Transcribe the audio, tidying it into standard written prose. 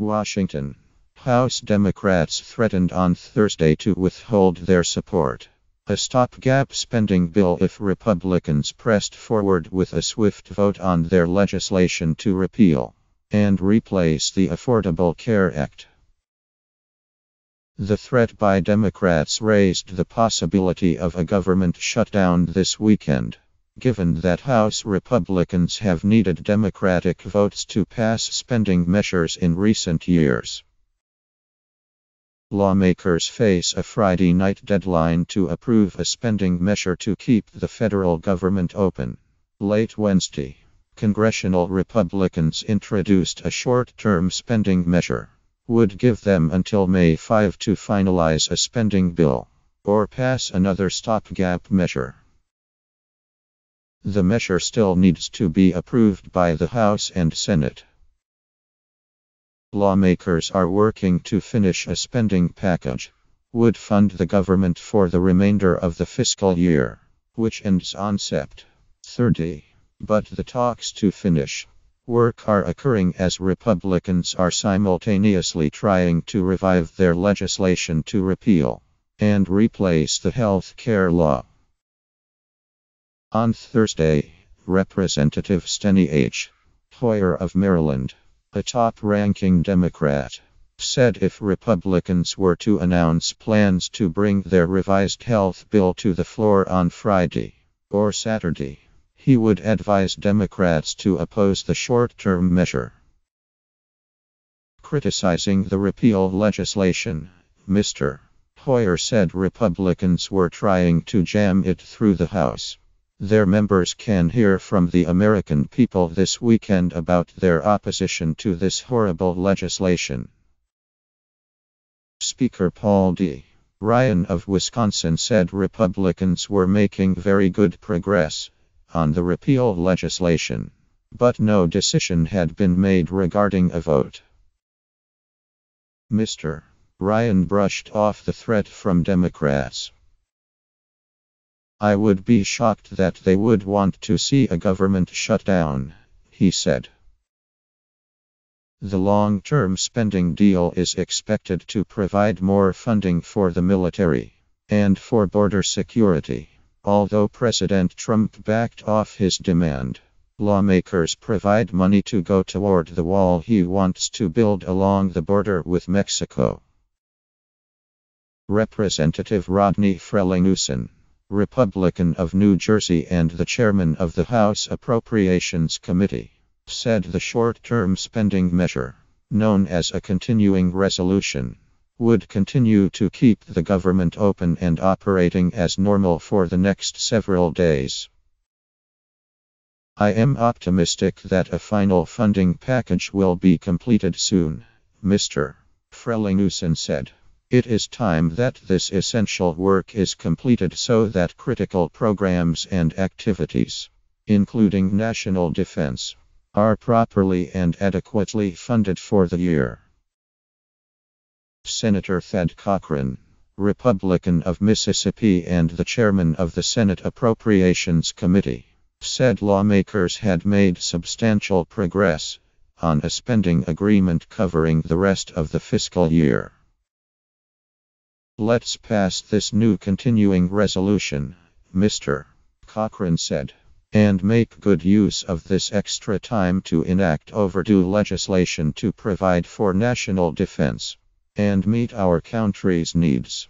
Washington. House Democrats threatened on Thursday to withhold their support. A stopgap spending bill if Republicans pressed forward with a swift vote on their legislation to repeal and replace the Affordable Care Act. The threat by Democrats raised the possibility of a government shutdown this weekend, given that House Republicans have needed Democratic votes to pass spending measures in recent years. Lawmakers face a Friday night deadline to approve a spending measure to keep the federal government open. Late Wednesday, congressional Republicans introduced a short-term spending measure. Would give them until May 5 to finalize a spending bill or pass another stopgap measure. The measure still needs to be approved by the House and Senate. Lawmakers are working to finish a spending package. Would fund the government for the remainder of the fiscal year, which ends on Sept. 30. But the talks to finish work are occurring as Republicans are simultaneously trying to revive their legislation to repeal and replace the health care law. On Thursday, Representative Steny H. Hoyer of Maryland, a top-ranking Democrat, said if Republicans were to announce plans to bring their revised health bill to the floor on Friday or Saturday, he would advise Democrats to oppose the short-term measure. Criticizing the repeal legislation, Mr. Hoyer said Republicans were trying to jam it through the House. Their members can hear from the American people this weekend about their opposition to this horrible legislation. Speaker Paul D. Ryan of Wisconsin said Republicans were making very good progress on the repeal legislation, but no decision had been made regarding a vote. Mr. Ryan brushed off the threat from Democrats. I would be shocked that they would want to see a government shutdown, he said. The long-term spending deal is expected to provide more funding for the military and for border security. Although President Trump backed off his demand, lawmakers provide money to go toward the wall he wants to build along the border with Mexico. Representative Rodney Frelinghuysen, Republican of New Jersey and the chairman of the House Appropriations Committee, said the short-term spending measure, known as a continuing resolution, would continue to keep the government open and operating as normal for the next several days. I am optimistic that a final funding package will be completed soon, Mr. Frelinghuysen said. It is time that this essential work is completed so that critical programs and activities, including national defense, are properly and adequately funded for the year. Senator Thad Cochran, Republican of Mississippi and the chairman of the Senate Appropriations Committee, said lawmakers had made substantial progress on a spending agreement covering the rest of the fiscal year. Let's pass this new continuing resolution, Mr. Cochran said, and make good use of this extra time to enact overdue legislation to provide for national defense and meet our country's needs.